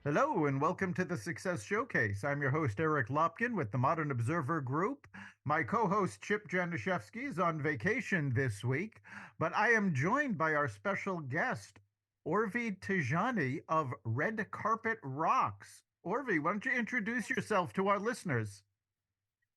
Hello and welcome to the Success Showcase. I'm your host, Eric Lopkin with the Modern Observer Group. My co host, Chip Januszewski, is on vacation this week, but I am joined by our special guest, Urvi Tejani of Red Carpet Rocks. Urvi, why don't you introduce yourself to our listeners?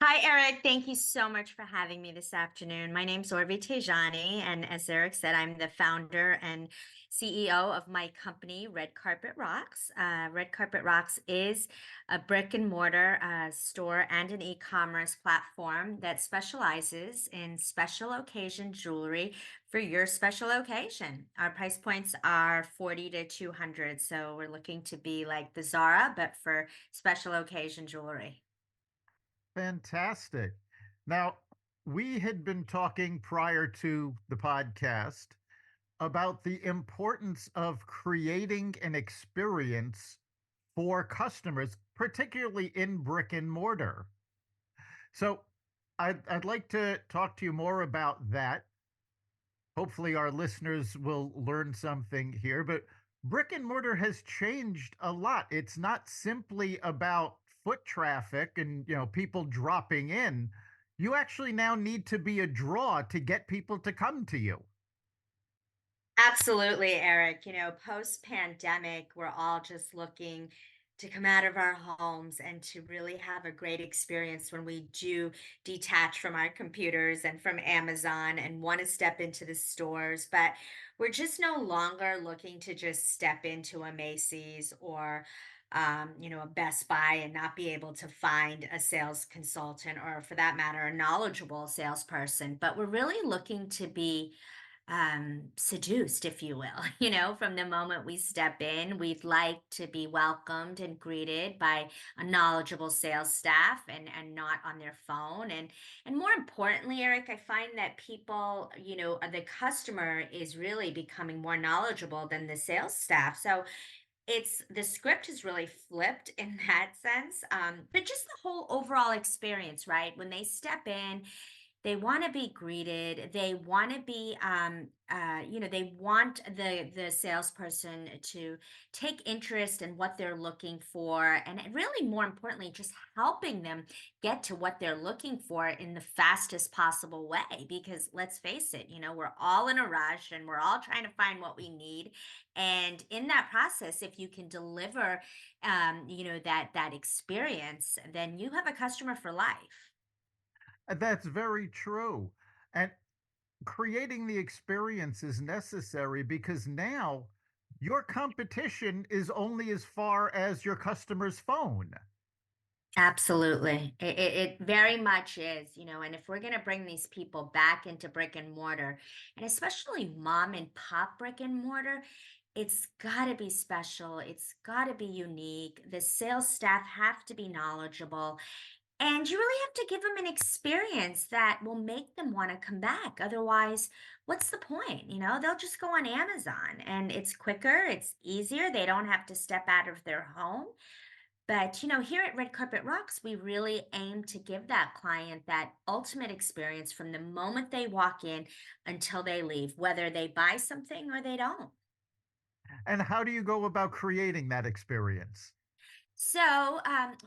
Hi, Eric. Thank you so much for having me this afternoon. My name's Urvi Tejani, and as Eric said, I'm the founder and CEO of my company, Red Carpet Rocks. Red Carpet Rocks is a brick and mortar store and an e-commerce platform that specializes in special occasion jewelry for your special occasion. Our price points are 40 to 200, so we're looking to be like the Zara, but for special occasion jewelry. Fantastic. Now, we had been talking prior to the podcast about the importance of creating an experience for customers, particularly in brick and mortar. So I'd like to talk to you more about that. Hopefully, our listeners will learn something here, but brick and mortar has changed a lot. It's not simply about foot traffic and people dropping in. You actually now need to be a draw to get people to come to you. Absolutely, Eric. Post pandemic, we're all just looking to come out of our homes and to really have a great experience when we do detach from our computers and from Amazon and want to step into the stores. But we're just no longer looking to just step into a Macy's or a Best Buy and not be able to find a sales consultant or, for that matter, a knowledgeable salesperson. But we're really looking to be seduced, if you will. From the moment we step in, we'd like to be welcomed and greeted by a knowledgeable sales staff and not on their phone. And more importantly, Eric, I find that people, the customer is really becoming more knowledgeable than the sales staff. So it's the script is really flipped in that sense. But just the whole overall experience, right? When they step in, they want to be greeted. They want to be, they want the salesperson to take interest in what they're looking for, and really, more importantly, just helping them get to what they're looking for in the fastest possible way. Because let's face it, we're all in a rush, and we're all trying to find what we need. And in that process, if you can deliver, that experience, then you have a customer for life. That's very true. And creating the experience is necessary because now your competition is only as far as your customer's phone. Absolutely. It very much is, and if we're going to bring these people back into brick and mortar, and especially mom and pop brick and mortar, it's got to be special. It's got to be unique. The sales staff have to be knowledgeable, and you really have to give them an experience that will make them want to come back. Otherwise, what's the point? They'll just go on Amazon and it's quicker, it's easier. They don't have to step out of their home. But, here at Red Carpet Rocks, we really aim to give that client that ultimate experience from the moment they walk in until they leave, whether they buy something or they don't. And how do you go about creating that experience? So,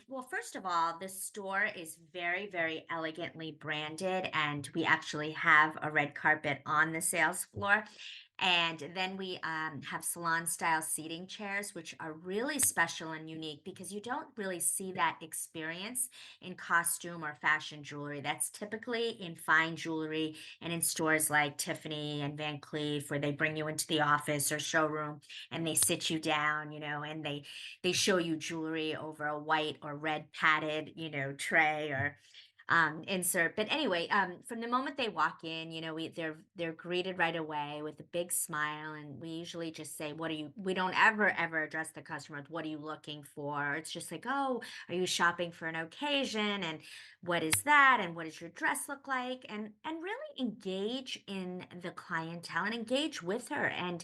well, first of all, the store is very, very elegantly branded, and we actually have a red carpet on the sales floor. And then we have salon style seating chairs, which are really special and unique because you don't really see that experience in costume or fashion jewelry. That's typically in fine jewelry and in stores like Tiffany and Van Cleef, where they bring you into the office or showroom and they sit you down, and they show you jewelry over a white or red padded, tray or insert. But anyway, from the moment they walk in, they're greeted right away with a big smile, and we usually just say, "What are you?" We don't ever address the customer with, "What are you looking for?" It's just like, "Oh, are you shopping for an occasion? And what is that? And what does your dress look like?" And really engage in the clientele and engage with her. And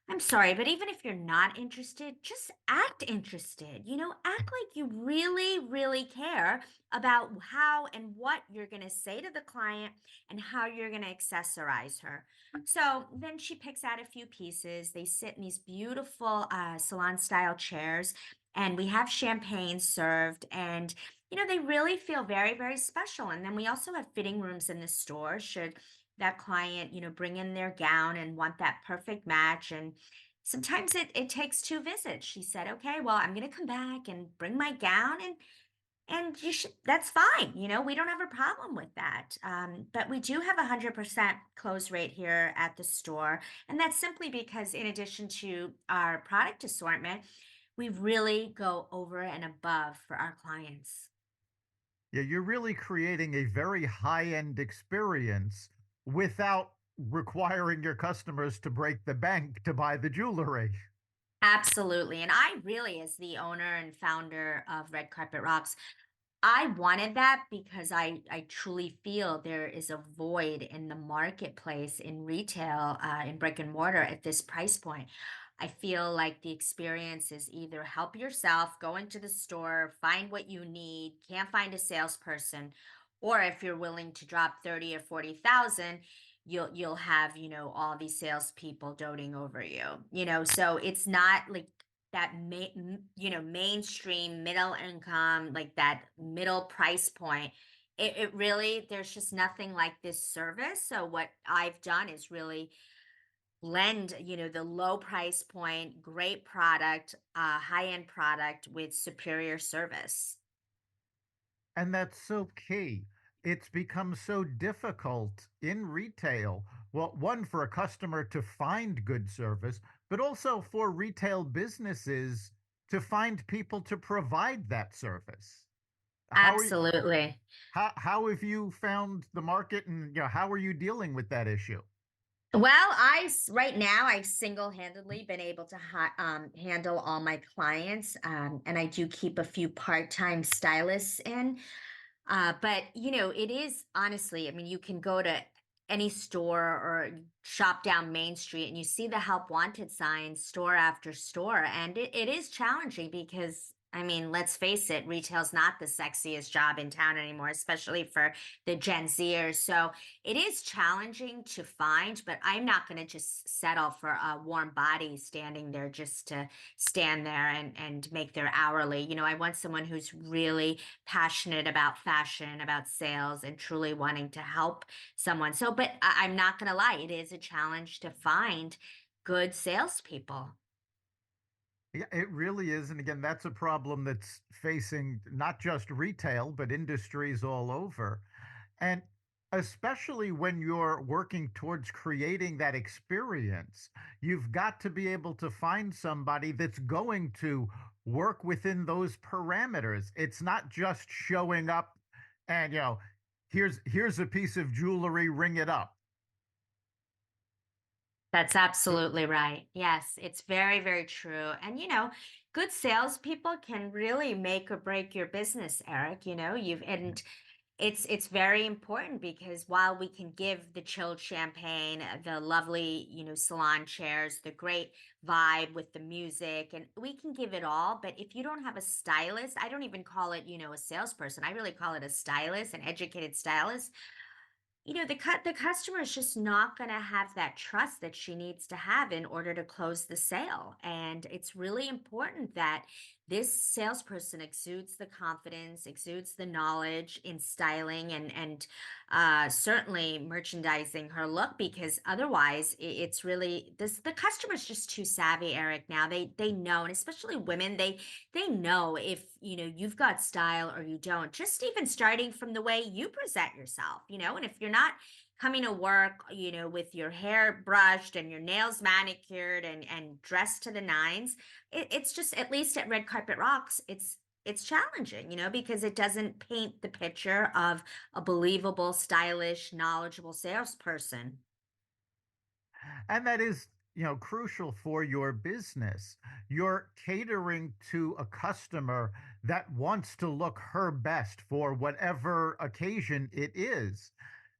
I'm sorry, but even if you're not interested, just act interested. Act like you really, really care about how and what you're going to say to the client and how you're going to accessorize her. So then she picks out a few pieces. They sit in these beautiful salon style chairs. and we have champagne served, and they really feel very, very special. And then we also have fitting rooms in the store should that client, bring in their gown and want that perfect match. And sometimes it takes two visits. She said, okay, well, I'm going to come back and bring my gown, and you should, that's fine. We don't have a problem with that. But we do have 100% close rate here at the store. And that's simply because, in addition to our product assortment, we really go over and above for our clients. Yeah, you're really creating a very high-end experience without requiring your customers to break the bank to buy the jewelry. Absolutely. And I really, as the owner and founder of Red Carpet Rocks, I wanted that because I truly feel there is a void in the marketplace in retail, in brick and mortar at this price point. I feel like the experience is either help yourself, go into the store, find what you need, can't find a salesperson, or if you're willing to drop 30 or 40,000, you'll have, all these salespeople doting over you. So it's not like that mainstream middle income, like that middle price point. It really, there's just nothing like this service. So what I've done is really blend, the low price point, great product, high end product with superior service. And that's so key. It's become so difficult in retail. Well, one, for a customer to find good service, but also for retail businesses to find people to provide that service. How are you, Absolutely. how have you found the market, and how are you dealing with that issue? Well, right now I've single-handedly been able to handle all my clients, and I do keep a few part-time stylists in. But it is honestly, I mean, you can go to any store or shop down Main Street and you see the help wanted signs store after store. And it is challenging because, I mean, let's face it, retail's not the sexiest job in town anymore, especially for the Gen Zers. So it is challenging to find, but I'm not going to just settle for a warm body standing there just to stand there and make their hourly. I want someone who's really passionate about fashion, about sales, and truly wanting to help someone. So, but I'm not going to lie, it is a challenge to find good salespeople. Yeah, it really is. And again, that's a problem that's facing not just retail, but industries all over. And especially when you're working towards creating that experience, you've got to be able to find somebody that's going to work within those parameters. It's not just showing up and, here's a piece of jewelry, ring it up. That's So, absolutely right. Yes, it's very, very true. And good salespeople can really make or break your business, Eric. And it's very important because while we can give the chilled champagne, the lovely, salon chairs, the great vibe with the music, and we can give it all, but if you don't have a stylist, I don't even call it, a salesperson. I really call it a stylist, an educated stylist. The customer is just not going to have that trust that she needs to have in order to close the sale. And it's really important that this salesperson exudes the confidence, exudes the knowledge in styling and certainly merchandising her look, because otherwise it's really this the customer's just too savvy, Eric. Now they know, and especially women, they know if you've got style or you don't, just even starting from the way you present yourself. And if you're not coming to work with your hair brushed and your nails manicured and dressed to the nines, it's just, at least at Red Carpet Rocks, it's challenging, because it doesn't paint the picture of a believable, stylish, knowledgeable salesperson. and that is, crucial for your business. You're catering to a customer that wants to look her best for whatever occasion it is.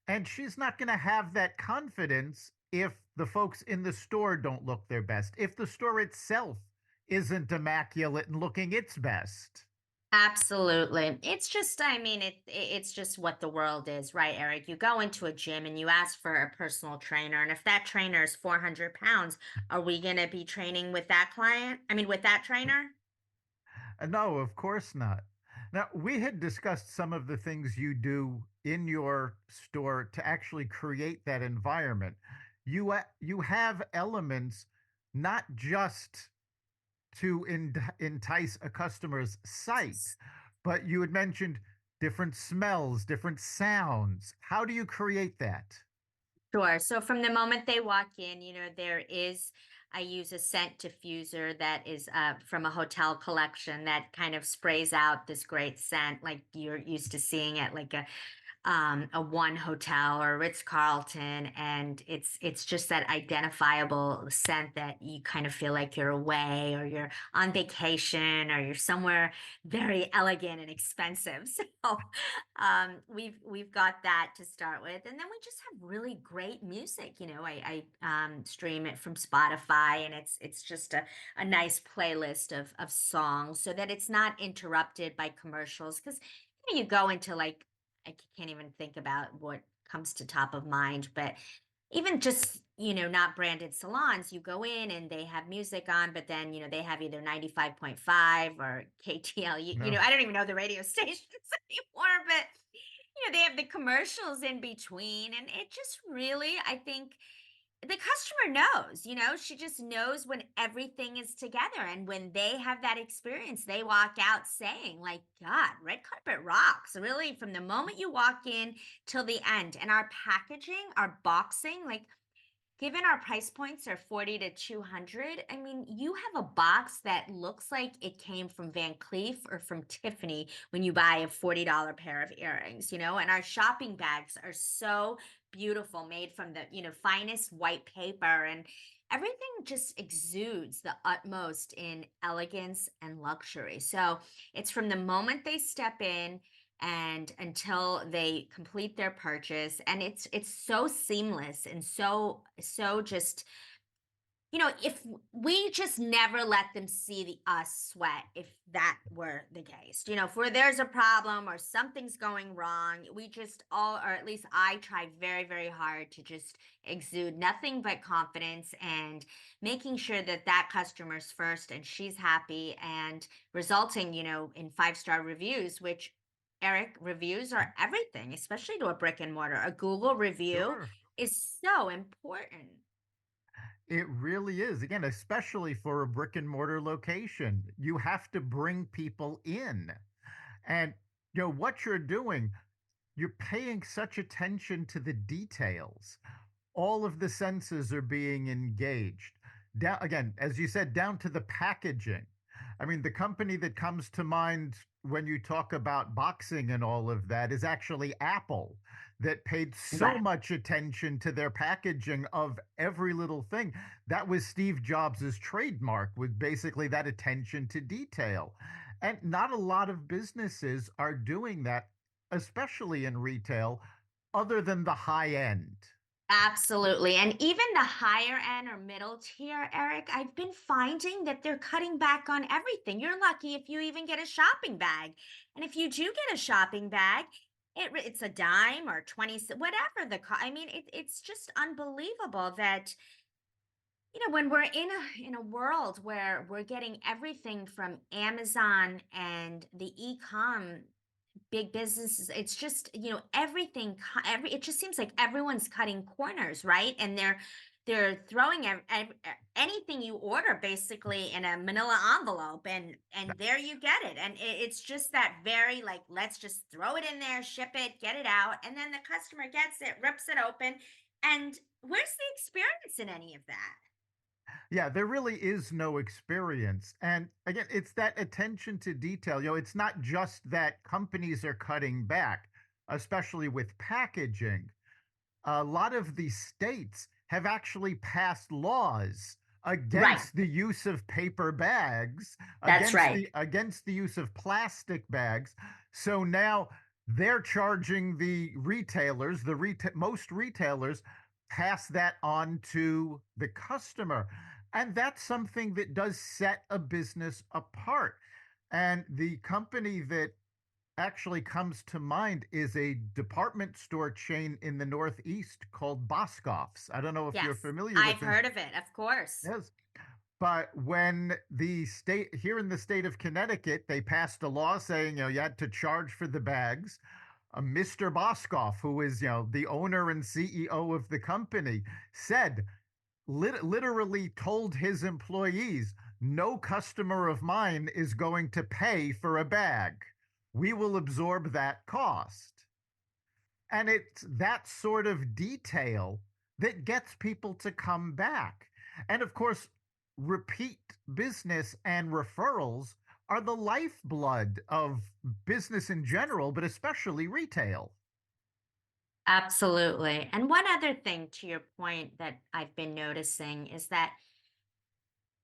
And she's not going to have that confidence if the folks in the store don't look their best, if the store itself isn't immaculate and looking its best. Absolutely. It's just, I mean, it's just what the world is, right, Eric? You go into a gym and you ask for a personal trainer, and if that trainer is 400 pounds, are we going to be training with that client? I mean, with that trainer? No, of course not. Now, we had discussed some of the things you do in your store to actually create that environment. You have elements not just to entice a customer's sight, but you had mentioned different smells, different sounds. How do you create that? Sure. So from the moment they walk in, I use a scent diffuser that is from a hotel collection that kind of sprays out this great scent, like you're used to seeing it, like a One Hotel or Ritz-Carlton, and it's just that identifiable scent that you kind of feel like you're away or you're on vacation or you're somewhere very elegant and expensive. So we've got that to start with, and then we just have really great music. I stream it from Spotify, and it's just a nice playlist of songs so that it's not interrupted by commercials because you go into like I can't even think about what comes to top of mind, but even just, not branded salons, you go in and they have music on, but then, they have either 95.5 or KTL. No. I don't even know the radio stations anymore, but they have the commercials in between, and it just really, I think the customer knows, she just knows when everything is together. And when they have that experience, they walk out saying, like, God, red carpet rocks. Really, from the moment you walk in till the end. And our packaging, our boxing, like, given our price points are 40 to 200, I mean, you have a box that looks like it came from Van Cleef or from Tiffany when you buy a $40 pair of earrings, and our shopping bags are so beautiful, made from the, finest white paper, and everything just exudes the utmost in elegance and luxury. So it's from the moment they step in and until they complete their purchase, and it's so seamless and so just, if we just never let them see the us sweat, if that were the case, if where there's a problem or something's going wrong, we just all, or at least I try very, very hard to just exude nothing but confidence and making sure that that customer's first and she's happy, and resulting, in 5-star reviews, which Eric, reviews are everything, especially to a brick and mortar. A Google review Sure. is so important. It really is. Again, especially for a brick and mortar location, you have to bring people in. And what you're doing, you're paying such attention to the details. All of the senses are being engaged. Down again, as you said, down to the packaging. I mean, the company that comes to mind when you talk about boxing and all of that is actually Apple, that paid so Right. much attention to their packaging of every little thing. That was Steve Jobs's trademark, with basically that attention to detail. And not a lot of businesses are doing that, especially in retail, other than the high end. Absolutely. And even the higher end or middle tier, Eric, I've been finding that they're cutting back on everything. You're lucky if you even get a shopping bag. And if you do get a shopping bag, it's a dime or 20, whatever I mean, it's just unbelievable that, when we're in a world where we're getting everything from Amazon and the e-com big businesses, it's just, it just seems like everyone's cutting corners, right? And they're throwing anything you order basically in a manila envelope, and there you get it. And it's just that very, like, let's just throw it in there, ship it, get it out, and then the customer gets it, rips it open, and where's the experience in any of that? Yeah, there really is no experience. And again, it's that attention to detail. It's not just that companies are cutting back, especially with packaging. A lot of the states have actually passed laws Right. against the use of paper bags, That's right. against the use of plastic bags. So now they're charging the retailers, most retailers pass that on to the customer. And that's something that does set a business apart. And the company that actually comes to mind is a department store chain in the Northeast called Boscov's. I don't know if you're Yes, familiar with I've them. heard of it, of course. Yes. But when the state here in the state of Connecticut, they passed a law saying, you had to charge for the bags. Mr. Boskoff, who is, the owner and CEO of the company, said, literally told his employees, no customer of mine is going to pay for a bag. We will absorb that cost. And it's that sort of detail that gets people to come back. And of course, repeat business and referrals are the lifeblood of business in general, but especially retail. Absolutely. And one other thing to your point that I've been noticing is that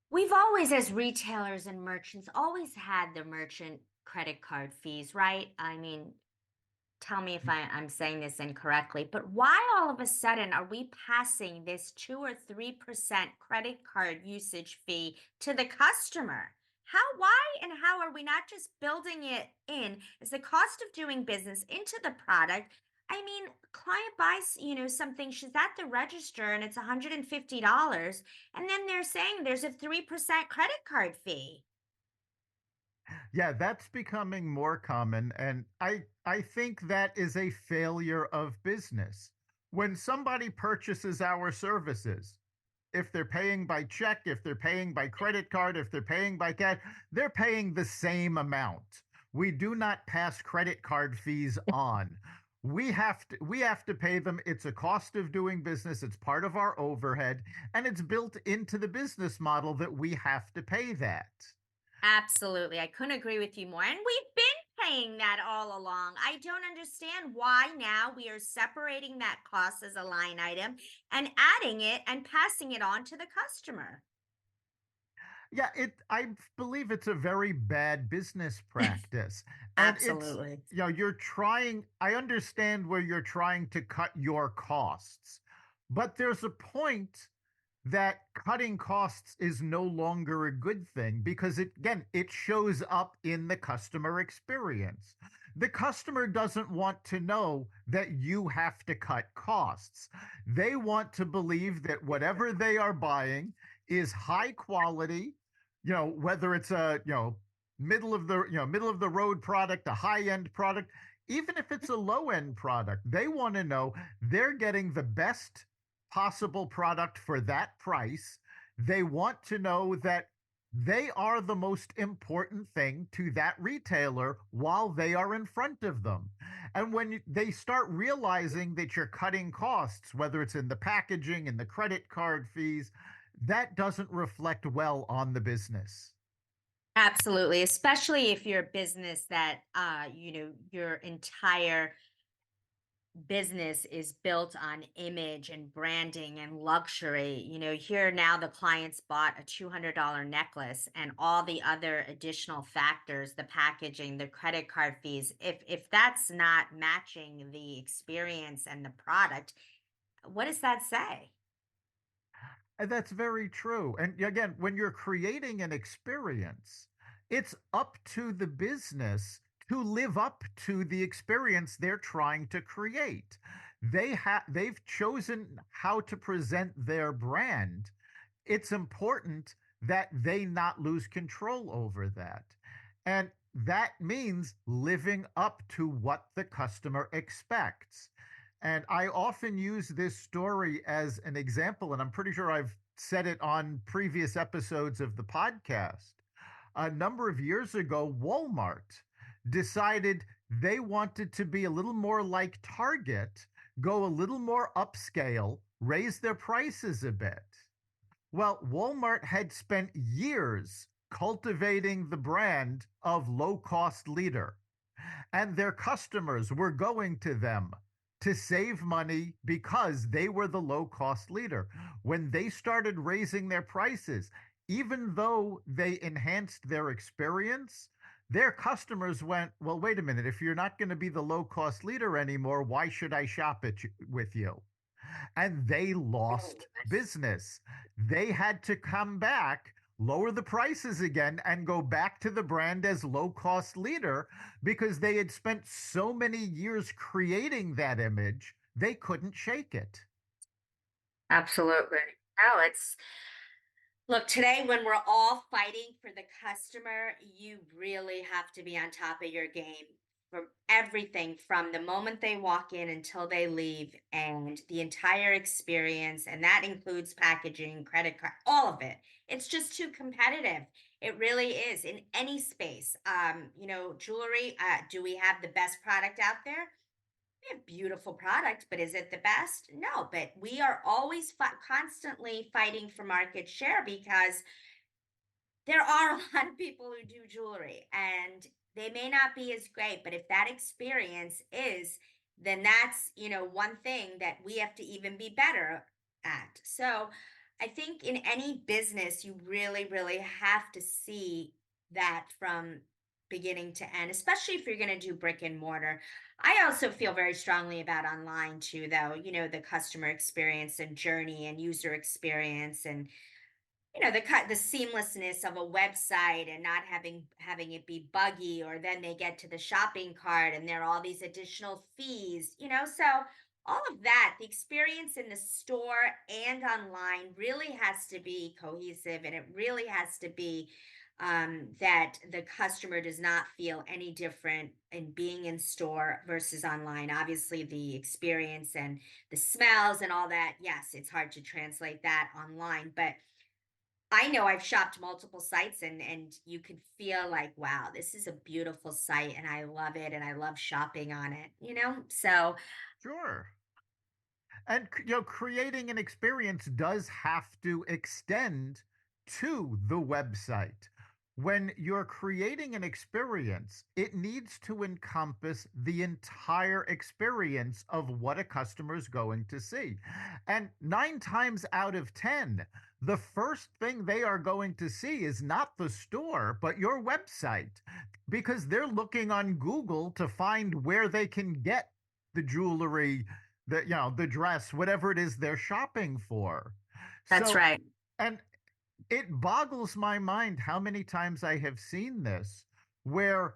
we've always, as retailers and merchants, always had the merchant credit card fees, right? I mean, tell me if I'm saying this incorrectly, but why all of a sudden are we passing this 2 or 3% credit card usage fee to the customer? Why, and how are we not just building it in as the cost of doing business into the product? I mean, client buys, something, she's at the register and it's $150, and then they're saying there's a 3% credit card fee. Yeah, that's becoming more common. And I think that is a failure of business. When somebody purchases our services, if they're paying by check, if they're paying by credit card, if they're paying by cash, they're paying the same amount. We do not pass credit card fees on. We have to pay them. It's a cost of doing business. It's part of our overhead, and it's built into the business model that we have to pay that. Absolutely. I couldn't agree with you more. And we've been paying that all along. I don't understand why now we are separating that cost as a line item and adding it and passing it on to the customer. Yeah, I believe it's a very bad business practice. And it's, Absolutely. you're trying, I understand where you're trying to cut your costs, but there's a point that cutting costs is no longer a good thing because it shows up in the customer experience. The customer doesn't want to know that you have to cut costs. They want to believe that whatever they are buying is high quality, whether it's a, middle of the road product, a high end product, even if it's a low end product, they want to know they're getting the best possible product for that price. They want to know that they are the most important thing to that retailer while they are in front of them. And when they start realizing that you're cutting costs, whether it's in the packaging and the credit card fees, that doesn't reflect well on the business. Absolutely. Especially if you're a business that, your entire business is built on image and branding and luxury. Here now the clients bought a $200 necklace and all the other additional factors, the packaging, the credit card fees. If that's not matching the experience and the product, what does that say? And that's very true. And again, when you're creating an experience, it's up to the business to live up to the experience they're trying to create. They've chosen how to present their brand. It's important that they not lose control over that. And that means living up to what the customer expects. And I often use this story as an example, and I'm pretty sure I've said it on previous episodes of the podcast. A number of years ago, Walmart decided they wanted to be a little more like Target, go a little more upscale, raise their prices a bit. Well, Walmart had spent years cultivating the brand of low cost leader, and their customers were going to them to save money because they were the low cost leader. When they started raising their prices, even though they enhanced their experience, their customers went, well, wait a minute, if you're not going to be the low cost leader anymore, why should I shop it with you? And they lost business. They had to come back, lower the prices again, and go back to the brand as low cost leader because they had spent so many years creating that image, they couldn't shake it. Absolutely. No, Look, today when we're all fighting for the customer, you really have to be on top of your game for everything from the moment they walk in until they leave and the entire experience. And that includes packaging, credit card, all of it. It's just too competitive. It really is in any space. Jewelry, do we have the best product out there? We have beautiful product, but is it the best? No, but we are always constantly fighting for market share because there are a lot of people who do jewelry and they may not be as great, but if that experience is, then that's, one thing that we have to even be better at. So I think in any business, you really, really have to see that from beginning to end, especially if you're going to do brick and mortar. I also feel very strongly about online too, though, the customer experience and journey and user experience and the seamlessness of a website and not having it be buggy, or then they get to the shopping cart and there are all these additional fees, so all of that, the experience in the store and online really has to be cohesive, and it really has to be that the customer does not feel any different in being in store versus online. Obviously the experience and the smells and all that, yes, it's hard to translate that online, but I know I've shopped multiple sites, and you could feel like, wow, this is a beautiful site and I love it and I love shopping on it. So Sure. And creating an experience does have to extend to the website. When you're creating an experience, it needs to encompass the entire experience of what a customer is going to see. And 9 times out of 10, the first thing they are going to see is not the store, but your website, because they're looking on Google to find where they can get the jewelry, the dress, whatever it is they're shopping for. that's So, right. and it boggles my mind how many times I have seen this where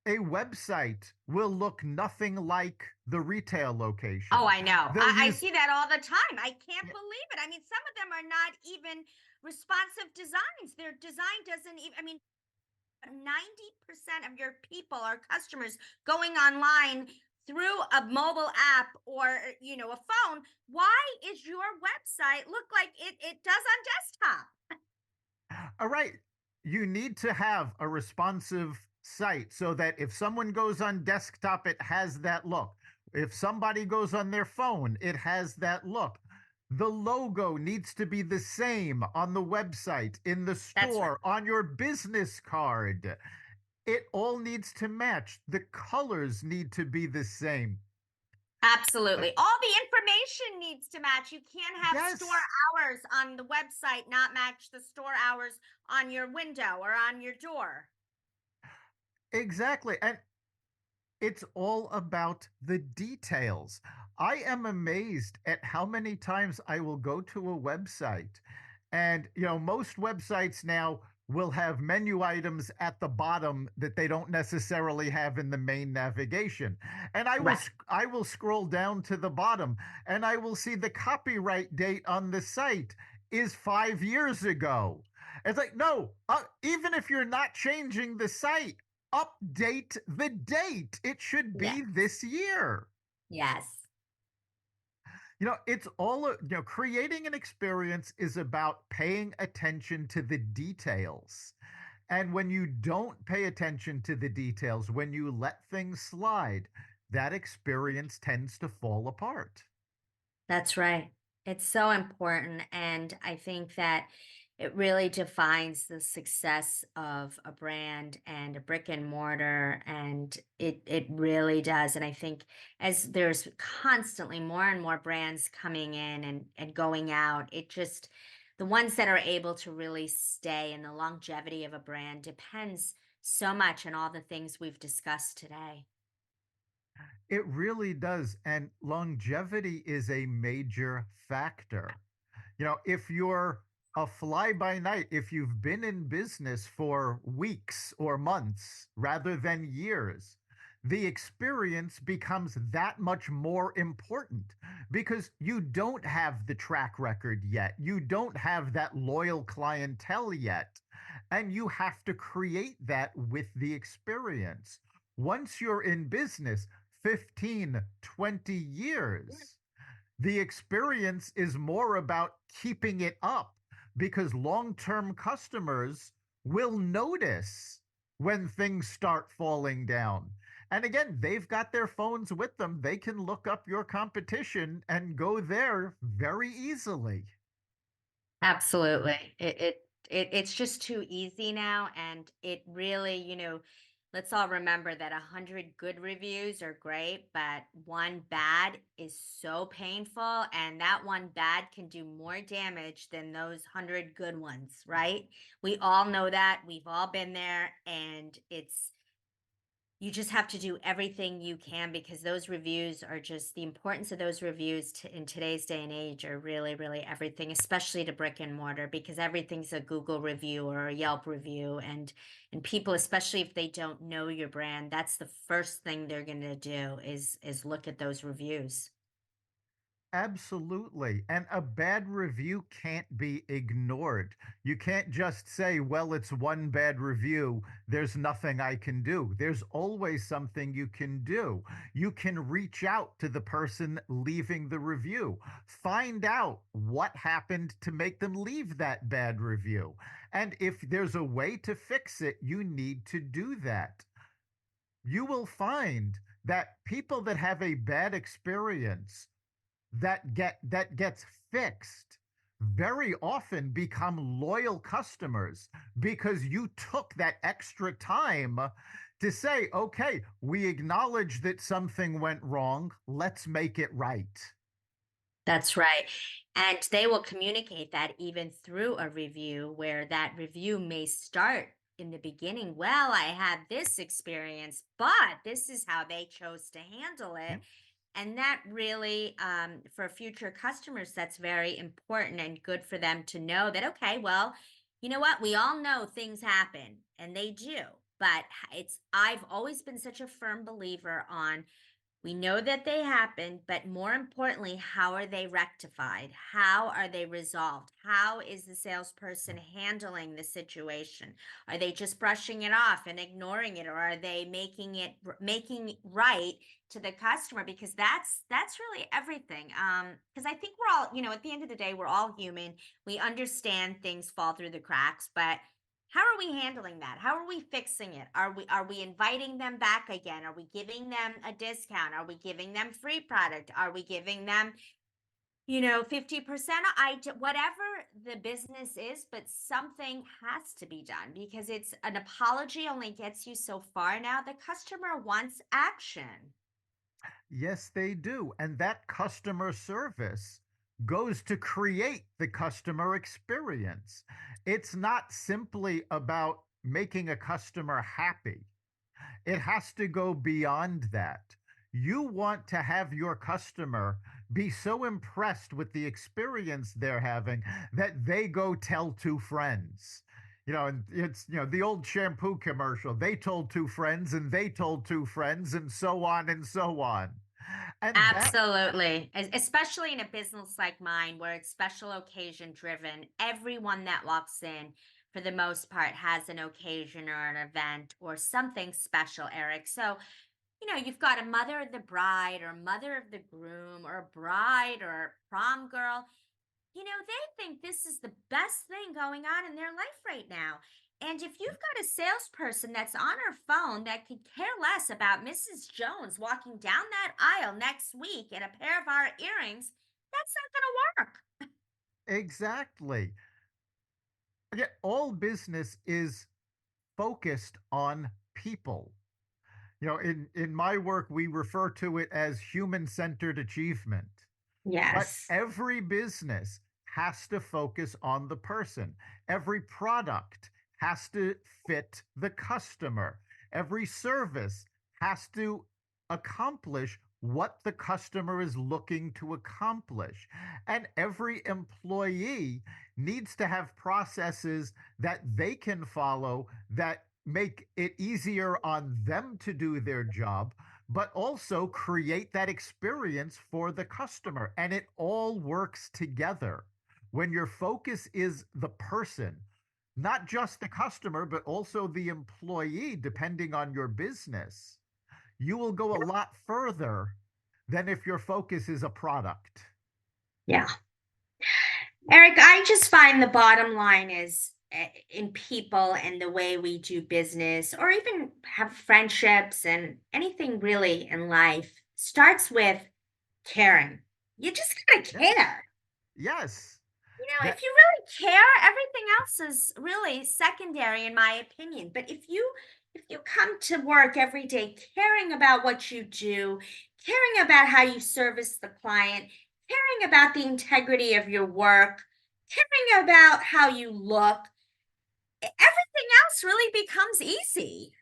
a website will look nothing like the retail Oh, location. I know. They'll I use see that all the time. I can't believe it. I mean, some of them are not even responsive designs. Their design doesn't even, I mean, 90% of your people are customers going online through a mobile app or a phone. Why is your website look like it does on desktop? all right, you need to have a responsive site so that if someone goes on desktop, it has that look. If somebody goes on their phone, it has that look. The logo needs to be the same on the website, in the That's right. store, on your business card. It all needs to match. The colors need to be the same. Uh, Absolutely. All the information needs to match. You can't have store yes, hours on the website not match the store hours on your window or on your door. exactly. And it's all about the details. I am amazed at how many times I will go to a website, and most websites now will have menu items at the bottom that they don't necessarily have in the main navigation. And Right. I will scroll down to the bottom and I will see the copyright date on the site is 5 years ago. It's like, no, even if you're not changing the site, update the date. It should Yeah. be this year. Yes. It's all, creating an experience is about paying attention to the details. And when you don't pay attention to the details, when you let things slide, that experience tends to fall apart. That's right. It's so important. And I think that it really defines the success of a brand and a brick and mortar. And it really does. And I think as there's constantly more and more brands coming in and going out, the ones that are able to really stay, and the longevity of a brand depends so much on all the things we've discussed today. It really does. And longevity is a major factor. If you're a fly by night, if you've been in business for weeks or months rather than years, the experience becomes that much more important because you don't have the track record yet. You don't have that loyal clientele yet. And you have to create that with the experience. Once you're in business 15, 20 years, the experience is more about keeping it up because long term customers will notice when things start falling down. And again, they've got their phones with them. They can look up your competition and go there very easily. Absolutely. It's just too easy now. And it really, let's all remember that 100 good reviews are great, but one bad is so painful. And that one bad can do more damage than those 100 good ones, right? We all know that. We've all been there. And you just have to do everything you can because those reviews are just the importance of those reviews in today's day and age are really, really everything, especially to brick and mortar because everything's a Google review or a Yelp review. And people, especially if they don't know your brand, that's the first thing they're going to do is look at those reviews. Absolutely. And a bad review can't be ignored. You can't just say, well, it's one bad review. There's nothing I can do. There's always something you can do. You can reach out to the person leaving the review, find out what happened to make them leave that bad review. And if there's a way to fix it, you need to do that. You will find that people that have a bad experience that gets fixed very often become loyal customers because you took that extra time to say, okay, we acknowledge that something went wrong. Let's make it right. That's right. And they will communicate that even through a review where that review may start in the beginning. Well, I had this experience, but this is how they chose to handle it. Yeah. And that really, for future customers, that's very important and good for them to know that, okay, well, you know what? We all know things happen and they do. But I've always been such a firm believer on we know that they happened, but more importantly, how are they rectified? How are they resolved? How is the salesperson handling the situation? Are they just brushing it off and ignoring it, or are they making right to the customer? Because that's really everything. Because I think we're all, at the end of the day, we're all human. We understand things fall through the cracks, but how are we handling that? How are we fixing it? Are we inviting them back again? Are we giving them a discount? Are we giving them free product? Are we giving them, 50%? Whatever the business is, but something has to be done because it's an apology only gets you so far now. The customer wants action. Yes, they do. And that customer service goes to create the customer experience. It's not simply about making a customer happy. It has to go beyond that. You want to have your customer be so impressed with the experience they're having that they go tell two friends. And it's, the old shampoo commercial. They told two friends and they told two friends and so on and so on. And that, Absolutely. Especially in a business like mine where it's special occasion driven. Everyone that walks in, for the most part, has an occasion or an event or something special, Eric. So, you've got a mother of the bride or mother of the groom or a bride or a prom girl. They think this is the best thing going on in their life right now. And if you've got a salesperson that's on her phone that could care less about Mrs. Jones walking down that aisle next week in a pair of our earrings, that's not going to work. exactly. Yeah, all business is focused on people. In my work, we refer to it as human centered achievement. But Yes. every business has to focus on the person. Every product has to fit the customer. Every service has to accomplish what the customer is looking to accomplish. And every employee needs to have processes that they can follow that make it easier on them to do their job, but also create that experience for the customer. And it all works together. When your focus is the person, not just the customer, but also the employee, depending on your business, you will go a lot further than if your focus is a product. Yeah. Eric, I just find the bottom line is in people and the way we do business or even have friendships and anything really in life starts with caring. You just gotta Yes. care. Yes. If That you really care, everything else is really secondary in my opinion. But if you come to work every day caring about what you do, caring about how you service the client, caring about the integrity of your work, caring about how you look, everything else really becomes easy.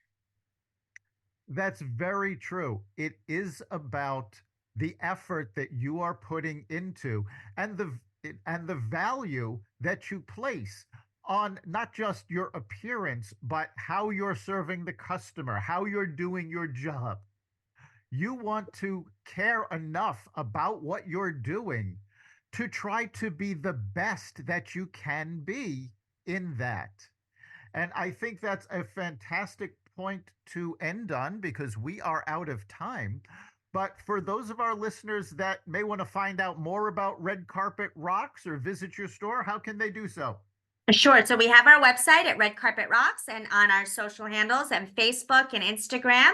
That's very true. It is about the effort that you are putting into and the value that you place on not just your appearance, but how you're serving the customer, how you're doing your job. You want to care enough about what you're doing to try to be the best that you can be in that. And I think that's a fantastic point to end on because we are out of time. But for those of our listeners that may want to find out more about Red Carpet Rocks or visit your store, how can they do so? Sure. So we have our website at Red Carpet Rocks and on our social handles and Facebook and Instagram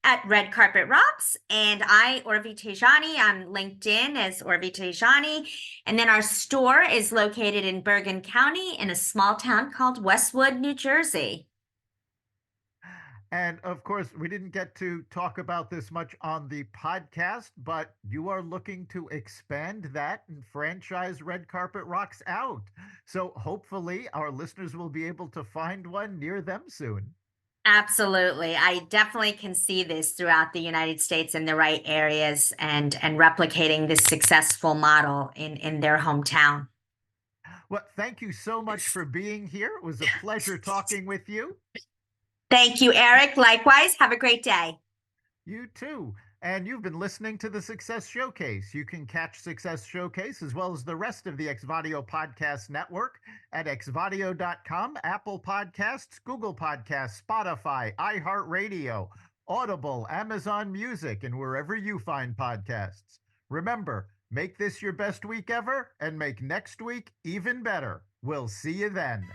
at Red Carpet Rocks. And Urvi Tejani, on LinkedIn as Urvi Tejani. And then our store is located in Bergen County in a small town called Westwood, New Jersey. And of course, we didn't get to talk about this much on the podcast, but you are looking to expand that and franchise Red Carpet Rocks out. So hopefully, our listeners will be able to find one near them soon. Absolutely. I definitely can see this throughout the United States in the right areas and replicating this successful model in their hometown. Well, thank you so much for being here. It was a pleasure talking with you. Thank you, Eric. Likewise, have a great day. You too. And you've been listening to the Success Showcase. You can catch Success Showcase as well as the rest of the Xvadio Podcast Network at xvadio.com, Apple Podcasts, Google Podcasts, Spotify, iHeartRadio, Audible, Amazon Music, and wherever you find podcasts. Remember, make this your best week ever and make next week even better. We'll see you then.